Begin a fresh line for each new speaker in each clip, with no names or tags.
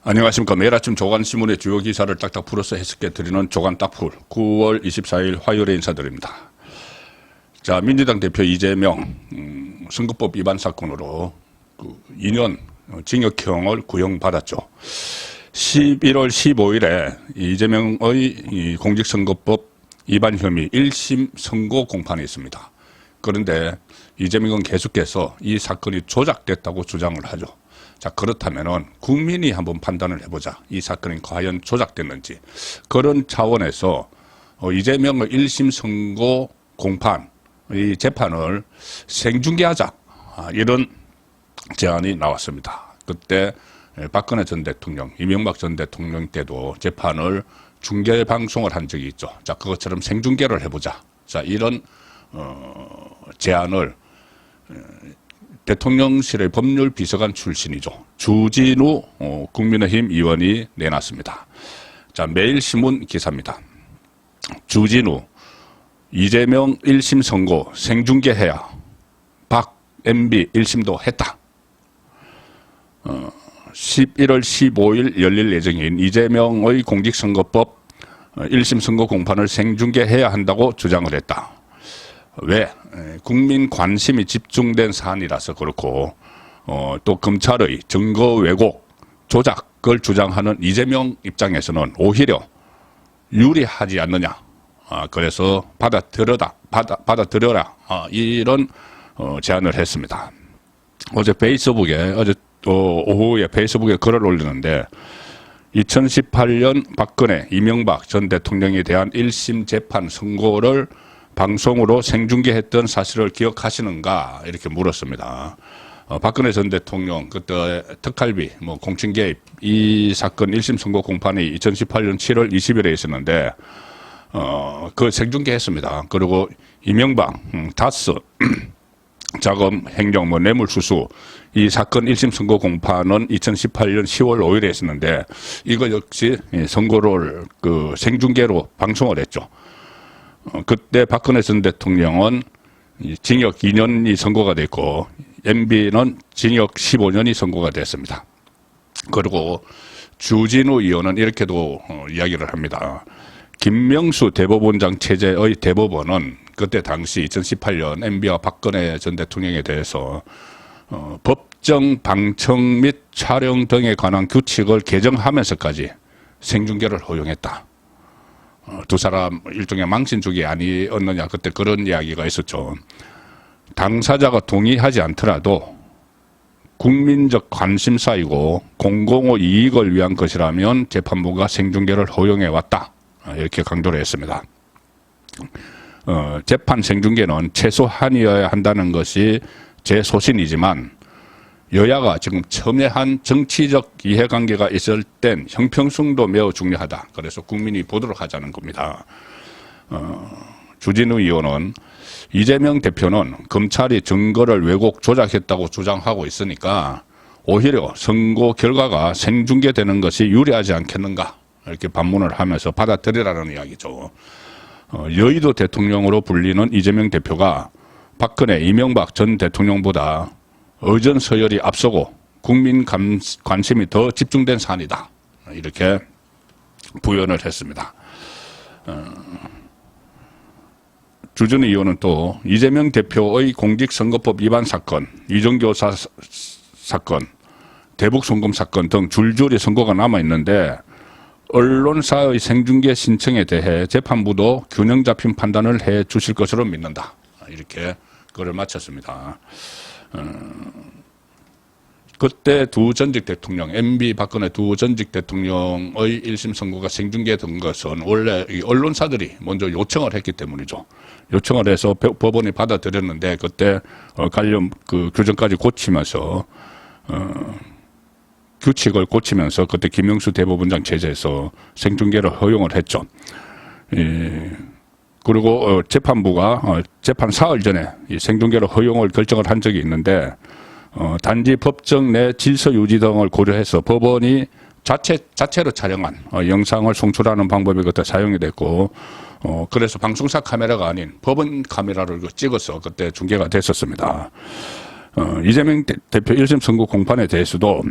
안녕하십니까. 매일 아침 조간신문의 주요 기사를 딱딱 풀어서 해석해 드리는 조간 딱풀 9월 24일 화요일에 인사드립니다. 자, 민주당 대표 이재명 선거법 위반 사건으로 2년 징역형을 구형받았죠. 11월 15일에 이재명의 공직선거법 위반 혐의 1심 선고 공판이 있습니다. 그런데 이재명은 계속해서 이 사건이 조작됐다고 주장을 하죠. 자, 그렇다면은 국민이 한번 판단을 해보자. 이 사건이 과연 조작됐는지. 그런 차원에서 이재명의 1심 선고 공판, 이 재판을 생중계하자. 이런 제안이 나왔습니다. 그때 박근혜 전 대통령, 이명박 전 대통령 때도 재판을 중계 방송을 한 적이 있죠. 자, 그것처럼 생중계를 해보자. 자, 이런 제안을 대통령실의 법률비서관 출신이죠. 주진우 국민의힘 의원이 내놨습니다. 자, 매일신문 기사입니다. 주진우, 이재명 1심 선고 생중계해야. 박, MB 1심도 했다. 11월 15일 열릴 예정인 이재명의 공직선거법 1심 선고 공판을 생중계해야 한다고 주장을 했다. 왜? 국민 관심이 집중된 사안이라서 그렇고 또 검찰의 증거 왜곡, 조작을 주장하는 이재명 입장에서는 오히려 유리하지 않느냐. 그래서 받아들여라. 이런 제안을 했습니다. 어제 오후에 페이스북에 글을 올리는데 2018년 박근혜, 이명박 전 대통령에 대한 1심 재판 선고를 방송으로 생중계했던 사실을 기억하시는가 이렇게 물었습니다. 박근혜 전 대통령 그때 특활비, 공천 개입 이 사건 1심 선고 공판이 2018년 7월 20일에 있었는데 그 생중계했습니다. 그리고 이명박, 다스 자금 횡령, 뇌물수수 이 사건 1심 선고 공판은 2018년 10월 5일에 있었는데 이거 역시 선고를 생중계로 방송을 했죠. 그때 박근혜 전 대통령은 징역 2년이 선고가 됐고 MB는 징역 15년이 선고가 됐습니다. 그리고 주진우 의원은 이렇게도 이야기를 합니다. 김명수 대법원장 체제의 대법원은 그때 당시 2018년 MB와 박근혜 전 대통령에 대해서 법정 방청 및 촬영 등에 관한 규칙을 개정하면서까지 생중계를 허용했다. 두 사람 일종의 망신주기 아니었느냐 그때 그런 이야기가 있었죠. 당사자가 동의하지 않더라도 국민적 관심사이고 공공의 이익을 위한 것이라면 재판부가 생중계를 허용해왔다. 이렇게 강조를 했습니다. 재판 생중계는 최소한이어야 한다는 것이 제 소신이지만 여야가 지금 첨예한 정치적 이해관계가 있을 땐 형평성도 매우 중요하다. 그래서 국민이 보도록 하자는 겁니다. 주진우 의원은 이재명 대표는 검찰이 증거를 왜곡 조작했다고 주장하고 있으니까 오히려 선고 결과가 생중계되는 것이 유리하지 않겠는가 이렇게 반문을 하면서 받아들이라는 이야기죠. 여의도 대통령으로 불리는 이재명 대표가 박근혜, 이명박 전 대통령보다 의전 서열이 앞서고 국민 관심이 더 집중된 사안이다. 이렇게 부연을 했습니다. 주진우 의원은 또 이재명 대표의 공직선거법 위반 사건, 이정교사 사건, 대북송금 사건 등 줄줄이 선고가 남아있는데 언론사의 생중계 신청에 대해 재판부도 균형 잡힌 판단을 해 주실 것으로 믿는다. 이렇게 글을 마쳤습니다. 그때 두 전직 대통령, MB 박근혜 두 전직 대통령의 1심 선고가 생중계된 것은 원래 언론사들이 먼저 요청을 했기 때문이죠. 요청을 해서 법원이 받아들였는데 그때 관련 규정까지 고치면서 규칙을 고치면서 그때 김명수 대법원장 체제에서 생중계를 허용을 했죠. 그리고 재판부가 재판 사흘 전에 이 생중계를 허용을 결정을 한 적이 있는데 단지 법정 내 질서 유지 등을 고려해서 법원이 자체로 촬영한 영상을 송출하는 방법이 그때 사용이 됐고 그래서 방송사 카메라가 아닌 법원 카메라를 찍어서 그때 중계가 됐었습니다. 이재명 대표 1심 선고 공판에 대해서도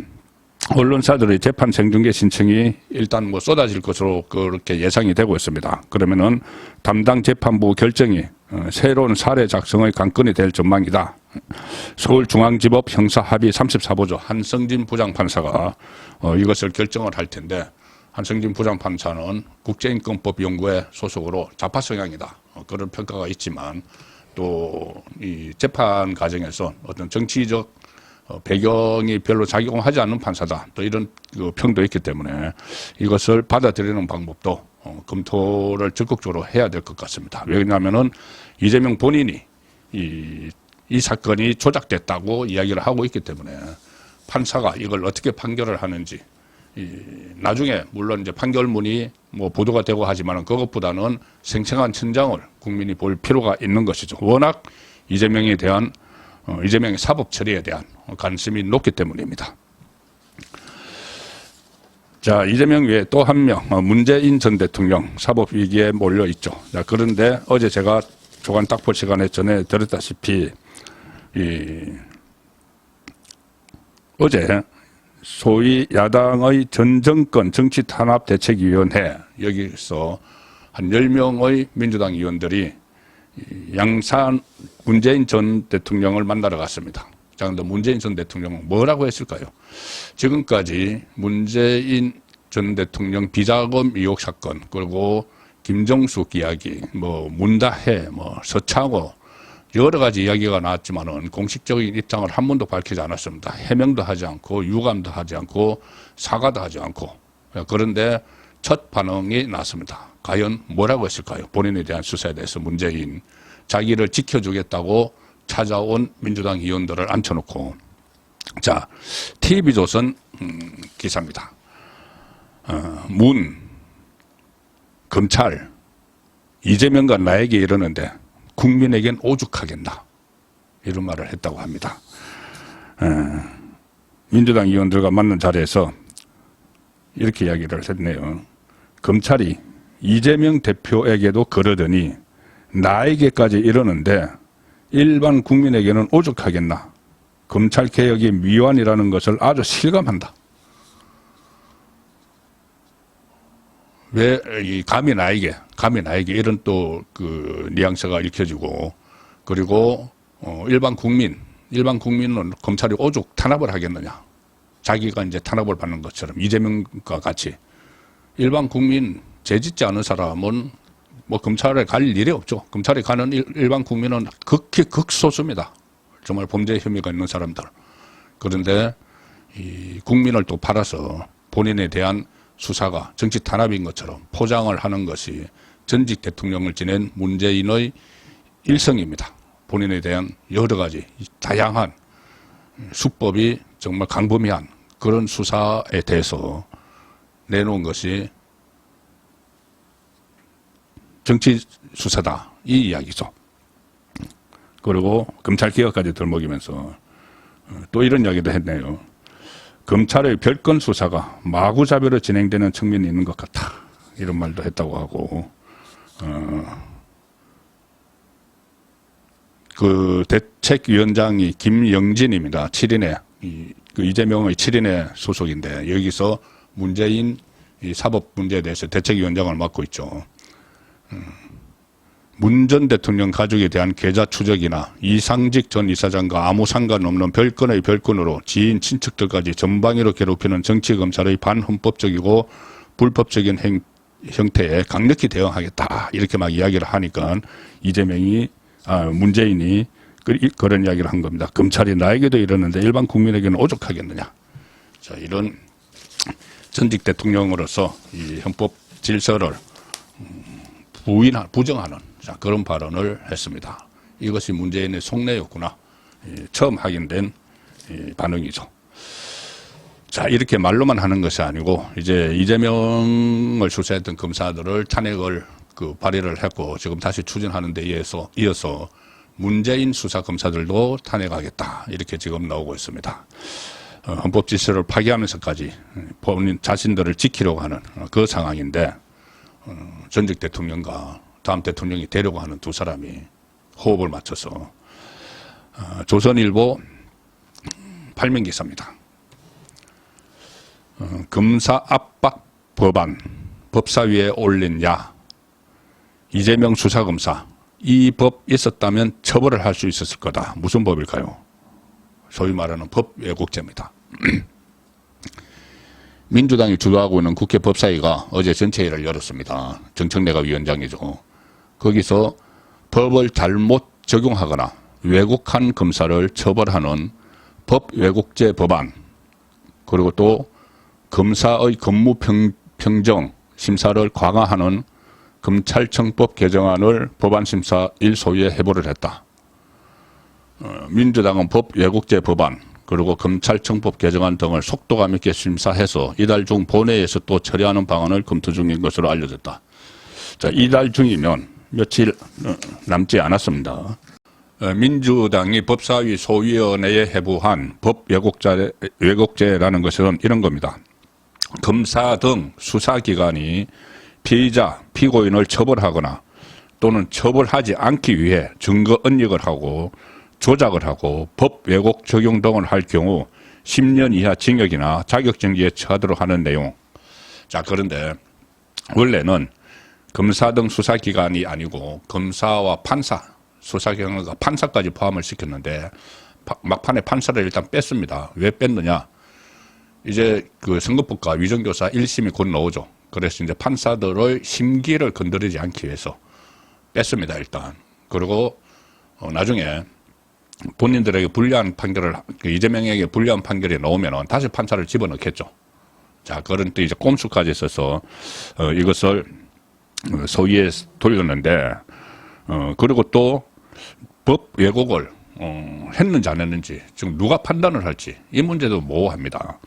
언론사들의 재판 생중계 신청이 일단 뭐 쏟아질 것으로 그렇게 예상이 되고 있습니다. 그러면은 담당 재판부 결정이 새로운 사례 작성의 관건이 될 전망이다. 서울중앙지법 형사합의 34보조 한성진 부장판사가 이것을 결정을 할 텐데, 한성진 부장판사는 국제인권법 연구회 소속으로 좌파 성향이다. 그런 평가가 있지만 또 이 재판 과정에서 어떤 정치적 배경이 별로 작용하지 않는 판사다. 또 이런 평도 있기 때문에 이것을 받아들이는 방법도 검토를 적극적으로 해야 될 것 같습니다. 왜냐하면은 이재명 본인이 이 사건이 조작됐다고 이야기를 하고 있기 때문에 판사가 이걸 어떻게 판결을 하는지, 나중에 물론 이제 판결문이 뭐 보도가 되고 하지만은 그것보다는 생생한 천장을 국민이 볼 필요가 있는 것이죠. 워낙 이재명에 대한 이재명의 사법 처리에 대한 관심이 높기 때문입니다. 자, 이재명 외에 또 한 명, 문재인 전 대통령 사법 위기에 몰려 있죠. 자, 그런데 어제 제가 조간 딱보 시간에 전해드렸다시피 어제 소위 야당의 전 정권 정치탄압대책위원회, 여기서 한 10명의 민주당 의원들이 양산 문재인 전 대통령을 만나러 갔습니다. 자, 근데 문재인 전 대통령은 뭐라고 했을까요? 지금까지 문재인 전 대통령 비자금 의혹 사건, 그리고 김정숙 이야기, 뭐 문다혜, 뭐 서창호, 여러 가지 이야기가 나왔지만은 공식적인 입장을 한 번도 밝히지 않았습니다. 해명도 하지 않고 유감도 하지 않고 사과도 하지 않고. 그런데 첫 반응이 났습니다. 과연 뭐라고 했을까요? 본인에 대한 수사에 대해서 문재인 자기를 지켜주겠다고 찾아온 민주당 의원들을 앉혀놓고. 자, TV조선 기사입니다. 검찰 이재명과 나에게 이러는데 국민에겐 오죽하겠나, 이런 말을 했다고 합니다. 민주당 의원들과 만난 자리에서 이렇게 이야기를 했네요. 검찰이 이재명 대표에게도 그러더니 나에게까지 이러는데 일반 국민에게는 오죽하겠나. 검찰개혁이 미완이라는 것을 아주 실감한다. 왜 감히 나에게 이런 또 그 뉘앙스가 읽혀지고, 그리고 일반 국민은 검찰이 오죽 탄압을 하겠느냐. 자기가 이제 탄압을 받는 것처럼 이재명과 같이 일반 국민, 죄 짓지 않은 사람은 뭐 검찰에 갈 일이 없죠. 검찰에 가는 일반 국민은 극히 극소수입니다. 정말 범죄 혐의가 있는 사람들. 그런데 이 국민을 또 팔아서 본인에 대한 수사가 정치 탄압인 것처럼 포장을 하는 것이 전직 대통령을 지낸 문재인의 일성입니다. 본인에 대한 여러 가지 다양한 수법이 정말 강범위한 그런 수사에 대해서 내놓은 것이 정치 수사다, 이 이야기죠. 그리고 검찰 개혁까지 들먹이면서 또 이런 이야기도 했네요. 검찰의 별건 수사가 마구잡이로 진행되는 측면이 있는 것 같다, 이런 말도 했다고 하고, 그 대책위원장이 김영진입니다. 7인의 그 이재명의 7인의 소속인데 여기서 문재인 이 사법 문제에 대해서 대책위원장을 맡고 있죠. 문 전 대통령 가족에 대한 계좌 추적이나 이상직 전 이사장과 아무 상관없는 별건의 별건으로 지인 친척들까지 전방위로 괴롭히는 정치검찰의 반헌법적이고 불법적인 형태에 강력히 대응하겠다, 이렇게 막 이야기를 하니까 문재인이 그런 이야기를 한 겁니다. 검찰이 나에게도 이러는데 일반 국민에게는 오죽하겠느냐. 자, 이런 전직 대통령으로서 이 헌법 질서를 부정하는 그런 발언을 했습니다. 이것이 문재인의 속내였구나, 처음 확인된 반응이죠. 자, 이렇게 말로만 하는 것이 아니고 이제 이재명을 수사했던 검사들을 탄핵을 발의를 했고 지금 다시 추진하는 데 이어서 문재인 수사 검사들도 탄핵하겠다, 이렇게 지금 나오고 있습니다. 헌법 질서를 파기하면서까지 본인 자신들을 지키려고 하는 그 상황인데, 전직 대통령과 다음 대통령이 되려고 하는 두 사람이 호흡을 맞춰서 조선일보 8면 기사입니다. 검사 압박 법안 법사위에 올린 야 이재명 수사검사 이 법 있었다면 처벌을 할 수 있었을 거다. 무슨 법일까요? 소위 말하는 법 왜곡죄입니다. 민주당이 주도하고 있는 국회 법사위가 어제 전체회의를 열었습니다. 정청래가 위원장이죠. 거기서 법을 잘못 적용하거나 왜곡한 검사를 처벌하는 법 왜곡죄 법안, 그리고 또 검사의 근무 평정 심사를 강화하는 검찰청법 개정안을 법안심사 1소위에 해보를 했다. 민주당은 법 왜곡죄 법안 그리고 검찰청법 개정안 등을 속도감 있게 심사해서 이달 중 본회의에서 또 처리하는 방안을 검토 중인 것으로 알려졌다. 자, 이달 중이면 며칠 남지 않았습니다. 민주당이 법사위 소위원회에 해부한 법 왜곡죄라는 것은 이런 겁니다. 검사 등 수사기관이 피의자, 피고인을 처벌하거나 또는 처벌하지 않기 위해 증거 은닉을 하고 조작을 하고 법 왜곡 적용 등을 할 경우 10년 이하 징역이나 자격정지에 처하도록 하는 내용. 자, 그런데 원래는 검사 등 수사기관이 아니고 검사와 판사, 수사기관과 판사까지 포함을 시켰는데 막판에 판사를 일단 뺐습니다. 왜 뺐느냐? 이제 그 선거법과 위정교사 1심이 곧 나오죠. 그래서 이제 판사들의 심기를 건드리지 않기 위해서 뺐습니다, 일단. 그리고 나중에 본인들에게 불리한 판결을, 이재명에게 불리한 판결이 나오면은 다시 판사를 집어넣겠죠. 자, 그런 또 이제 꼼수까지 있어서 이것을 소위에 돌렸는데, 그리고 또 법 왜곡을 했는지 안 했는지 지금 누가 판단을 할지 이 문제도 모호합니다.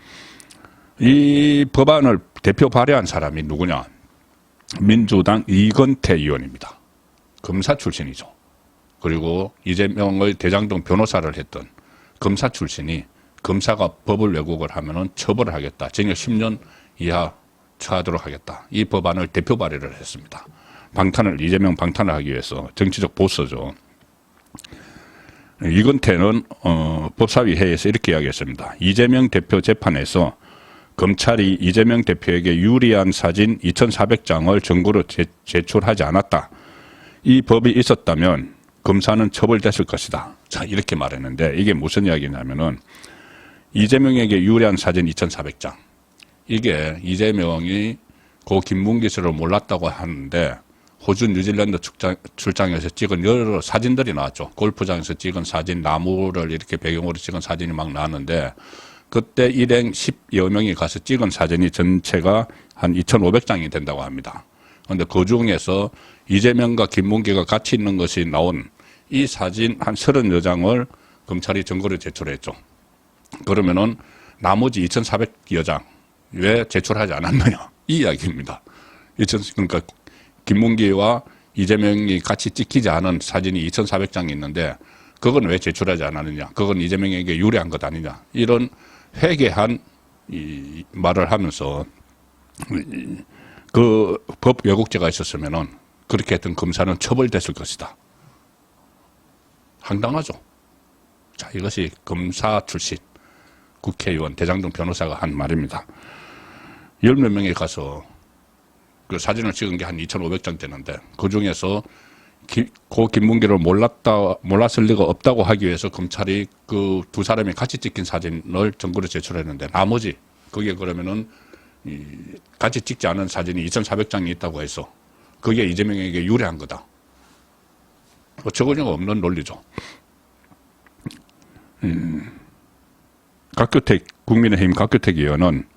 이 법안을 대표 발의한 사람이 누구냐? 민주당 이건태 의원입니다. 검사 출신이죠. 그리고 이재명의 대장동 변호사를 했던 검사 출신이 검사가 법을 왜곡을 하면은 처벌을 하겠다. 징역 10년 이하 처하도록 하겠다. 이 법안을 대표 발의를 했습니다. 이재명 방탄을 하기 위해서 정치적 보수죠. 이건태는 법사위 회의에서 이렇게 이야기했습니다. 이재명 대표 재판에서 검찰이 이재명 대표에게 유리한 사진 2,400장을 증거로 제출하지 않았다. 이 법이 있었다면 검사는 처벌됐을 것이다. 자, 이렇게 말했는데 이게 무슨 이야기냐면은 이재명에게 유리한 사진 2,400장. 이게 이재명이 고 김문기 씨를 몰랐다고 하는데 호주 뉴질랜드 출장에서 찍은 여러 사진들이 나왔죠. 골프장에서 찍은 사진, 나무를 이렇게 배경으로 찍은 사진이 막 나왔는데 그때 일행 10여 명이 가서 찍은 사진이 전체가 한 2,500장이 된다고 합니다. 그런데 그 중에서 이재명과 김문기가 같이 있는 것이 나온 이 사진 한 30여 장을 검찰이 증거로 제출했죠. 그러면은 나머지 2,400여 장 왜 제출하지 않았느냐 이 이야기입니다. 그러니까 김문기와 이재명이 같이 찍히지 않은 사진이 2,400장이 있는데 그건 왜 제출하지 않았느냐, 그건 이재명에게 유리한 것 아니냐, 이런 회개한 이 말을 하면서 그 법 왜곡죄가 있었으면은 그렇게 했던 검사는 처벌됐을 것이다. 황당하죠. 자, 이것이 검사 출신 국회의원 대장동 변호사가 한 말입니다. 10몇 명이 가서 그 사진을 찍은 게 한 2,500장 되는데 그 중에서 고 김문기를 몰랐을 리가 없다고 하기 위해서 검찰이 그 두 사람이 같이 찍힌 사진을 증거로 제출했는데 나머지 그게 그러면은 같이 찍지 않은 사진이 2,400장이 있다고 해서 그게 이재명에게 유리한 거다. 어처구니가 없는 논리죠. 국민의힘 각규택 의원은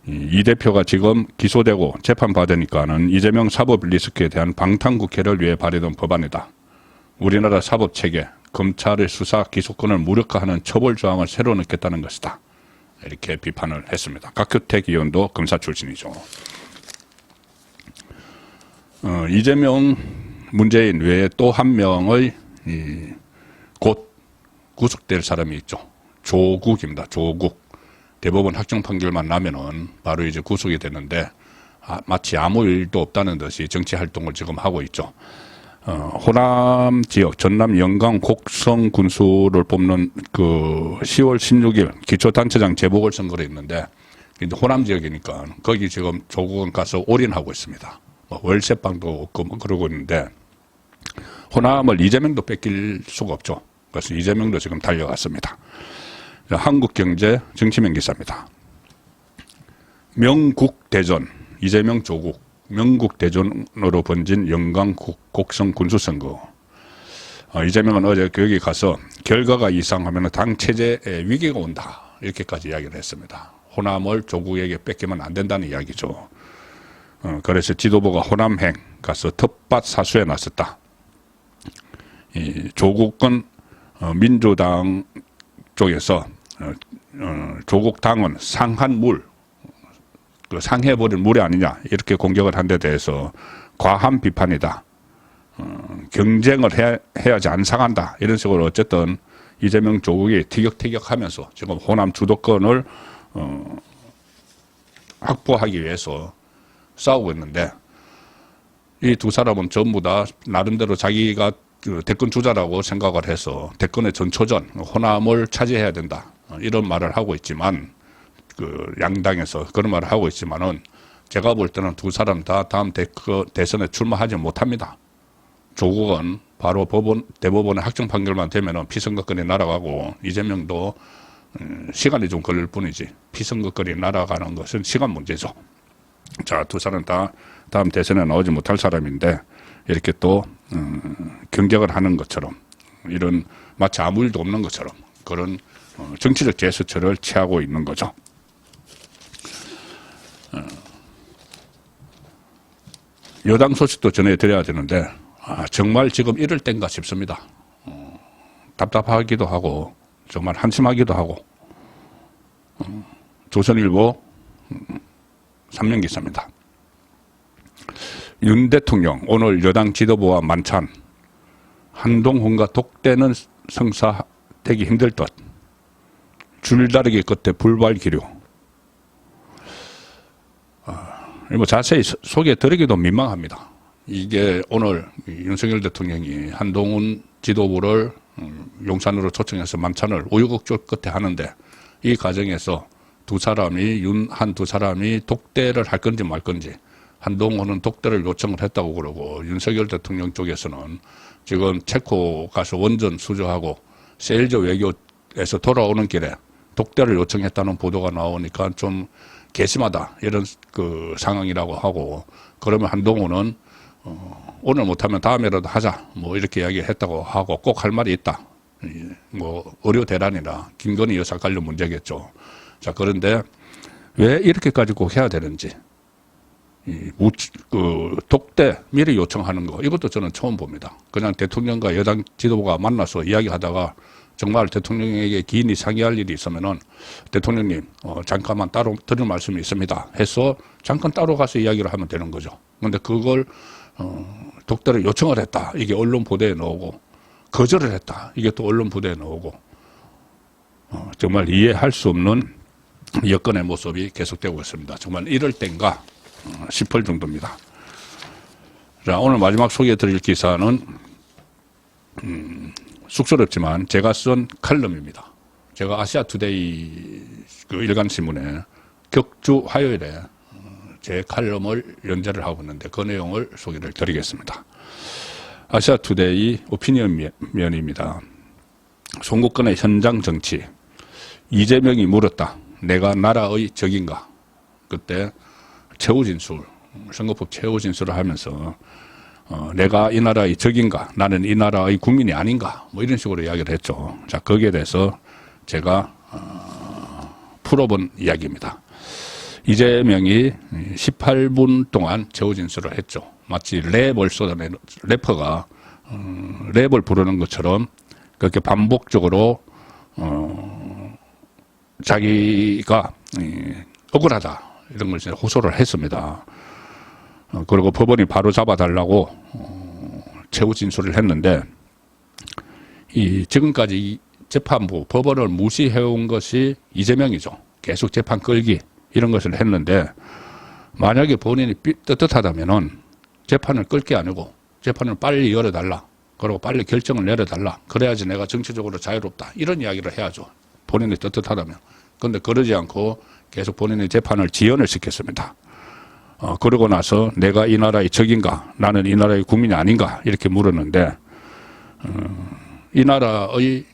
이 대표가 지금 기소되고 재판받으니까는 이재명 사법 리스크에 대한 방탄국회를 위해 발의된 법안이다. 우리나라 사법체계, 검찰의 수사 기소권을 무력화하는 처벌 조항을 새로 넣겠다는 것이다. 이렇게 비판을 했습니다. 각규택 의원도 검사 출신이죠. 이재명 문재인 외에 또 한 명의 곧 구속될 사람이 있죠. 조국입니다. 조국. 대법원 확정 판결만 나면은 바로 이제 구속이 되는데 마치 아무 일도 없다는 듯이 정치 활동을 지금 하고 있죠. 호남 지역 전남 영광 곡성 군수를 뽑는 그 10월 16일 기초단체장 재보궐선거가 있는데 근데 호남 지역이니까 거기 지금 조국은 가서 올인하고 있습니다. 뭐 월세방도 없고 뭐 그러고 있는데 호남을 이재명도 뺏길 수가 없죠. 그래서 이재명도 지금 달려갔습니다. 한국경제 정치면 기사입니다. 명국대전, 이재명 조국, 명국대전으로 번진 영광 곡성 군수선거. 이재명은 어제 여기 가서 결과가 이상하면 당 체제에 위기가 온다. 이렇게까지 이야기를 했습니다. 호남을 조국에게 뺏기면 안 된다는 이야기죠. 그래서 지도부가 호남행 가서 텃밭 사수에 나섰다. 조국은 민주당 쪽에서 조국 당은 상한 물, 그 상해버린 물이 아니냐 이렇게 공격을 한 데 대해서 과한 비판이다. 경쟁을 해야지 안 상한다. 이런 식으로 어쨌든 이재명 조국이 티격태격하면서 지금 호남 주도권을 확보하기 위해서 싸우고 있는데 이 두 사람은 전부 다 나름대로 자기가 대권 주자라고 생각을 해서 대권의 전초전 호남을 차지해야 된다. 이런 말을 하고 있지만 그 양당에서 그런 말을 하고 있지만은 제가 볼 때는 두 사람 다 다음 대선에 출마하지 못합니다. 조국은 바로 대법원의 확정 판결만 되면은 피선거권이 날아가고 이재명도 시간이 좀 걸릴 뿐이지 피선거권이 날아가는 것은 시간 문제죠. 자, 두 사람 다 다음 대선에 나오지 못할 사람인데 이렇게 또 경쟁을 하는 것처럼 이런 마치 아무 일도 없는 것처럼 그런 정치적 제스처를 취하고 있는 거죠. 여당 소식도 전해드려야 되는데 정말 지금 이럴 땐가 싶습니다. 답답하기도 하고 정말 한심하기도 하고 조선일보 3면 기사입니다. 윤 대통령 오늘 여당 지도부와 만찬 한동훈과 독대는 성사되기 힘들 듯 줄다리기 끝에 불발 기류. 뭐 자세히 소개해드리기도 민망합니다. 이게 오늘 윤석열 대통령이 한동훈 지도부를 용산으로 초청해서 만찬을 우여곡절 끝에 하는데 이 과정에서 한 두 사람이 독대를 할 건지 말 건지 한동훈은 독대를 요청을 했다고 그러고 윤석열 대통령 쪽에서는 지금 체코 가서 원전 수주하고 세일즈 외교에서 돌아오는 길에 독대를 요청했다는 보도가 나오니까 좀 괘씸하다 이런 그 상황이라고 하고 그러면 한동훈은 오늘 못하면 다음에라도 하자 뭐 이렇게 이야기했다고 하고 꼭 할 말이 있다. 뭐 의료 대란이나 김건희 여사 관련 문제겠죠. 자, 그런데 왜 이렇게까지 꼭 해야 되는지 독대 미리 요청하는 거 이것도 저는 처음 봅니다. 그냥 대통령과 여당 지도부가 만나서 이야기하다가 정말 대통령에게 기인이 상의할 일이 있으면은 대통령님 잠깐만 따로 드릴 말씀이 있습니다 해서 잠깐 따로 가서 이야기를 하면 되는 거죠. 그런데 그걸 독대를 요청을 했다 이게 언론 보도에 나오고 거절을 했다 이게 또 언론 보도에 나오고 정말 이해할 수 없는 여건의 모습이 계속되고 있습니다. 정말 이럴 땐가 싶을 정도입니다. 자, 오늘 마지막 소개해드릴 기사는 쑥스럽지만 제가 쓴 칼럼입니다. 제가 아시아투데이 그 일간신문에 격주 화요일에 제 칼럼을 연재를 하고 있는데 그 내용을 소개를 드리겠습니다. 아시아투데이 오피니언 면입니다. 송국권의 현장 정치. 이재명이 물었다. 내가 나라의 적인가? 그때 최후 진술, 선거법 최후 진술을 하면서 내가 이 나라의 적인가? 나는 이 나라의 국민이 아닌가? 뭐 이런 식으로 이야기를 했죠. 자, 거기에 대해서 제가 풀어본 이야기입니다. 이재명이 18분 동안 최후 진술을 했죠. 마치 랩을 쏟아내는 래퍼가 랩을 부르는 것처럼 그렇게 반복적으로 자기가 억울하다 이런 걸 호소를 했습니다. 그리고 법원이 바로 잡아달라고 최후 진술을 했는데 지금까지 재판부 법원을 무시해온 것이 이재명이죠. 계속 재판 끌기 이런 것을 했는데 만약에 본인이 떳떳하다면은 재판을 끌 게 아니고 재판을 빨리 열어달라. 그리고 빨리 결정을 내려달라. 그래야지 내가 정치적으로 자유롭다. 이런 이야기를 해야죠. 본인이 떳떳하다면. 그런데 그러지 않고 계속 본인의 재판을 지연을 시켰습니다. 그러고 나서 내가 이 나라의 적인가, 나는 이 나라의 국민이 아닌가 이렇게 물었는데 이 나라의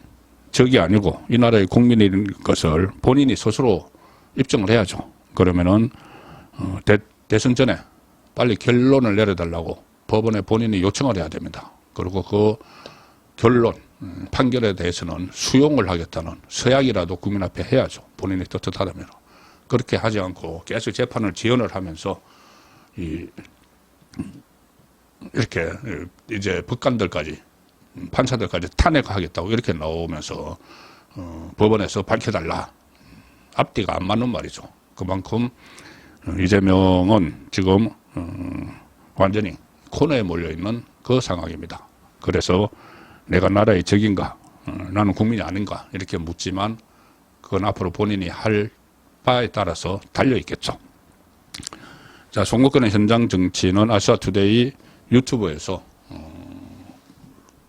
적이 아니고 이 나라의 국민인 것을 본인이 스스로 입증을 해야죠. 그러면은 대선 전에 빨리 결론을 내려달라고 법원에 본인이 요청을 해야 됩니다. 그리고 그 결론, 판결에 대해서는 수용을 하겠다는 서약이라도 국민 앞에 해야죠. 본인이 떳떳하다면. 그렇게 하지 않고 계속 재판을 지연을 하면서 이렇게 이제 법관들까지 판사들까지 탄핵하겠다고 이렇게 나오면서 법원에서 밝혀달라. 앞뒤가 안 맞는 말이죠. 그만큼 이재명은 지금 완전히 코너에 몰려있는 그 상황입니다. 그래서 내가 나라의 적인가, 나는 국민이 아닌가 이렇게 묻지만 그건 앞으로 본인이 할 바에 따라서 달려있겠죠. 자, 송국근의 현장 정치는 아시아투데이 유튜브에서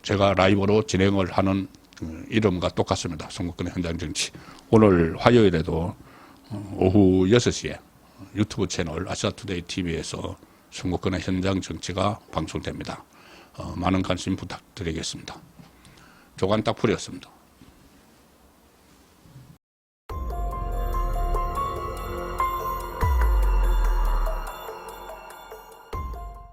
제가 라이브로 진행을 하는 이름과 똑같습니다. 송국근의 현장 정치. 오늘 화요일에도 오후 6시에 유튜브 채널 아시아투데이 TV에서 송국근의 현장 정치가 방송됩니다. 많은 관심 부탁드리겠습니다. 조간 딱풀이었습니다.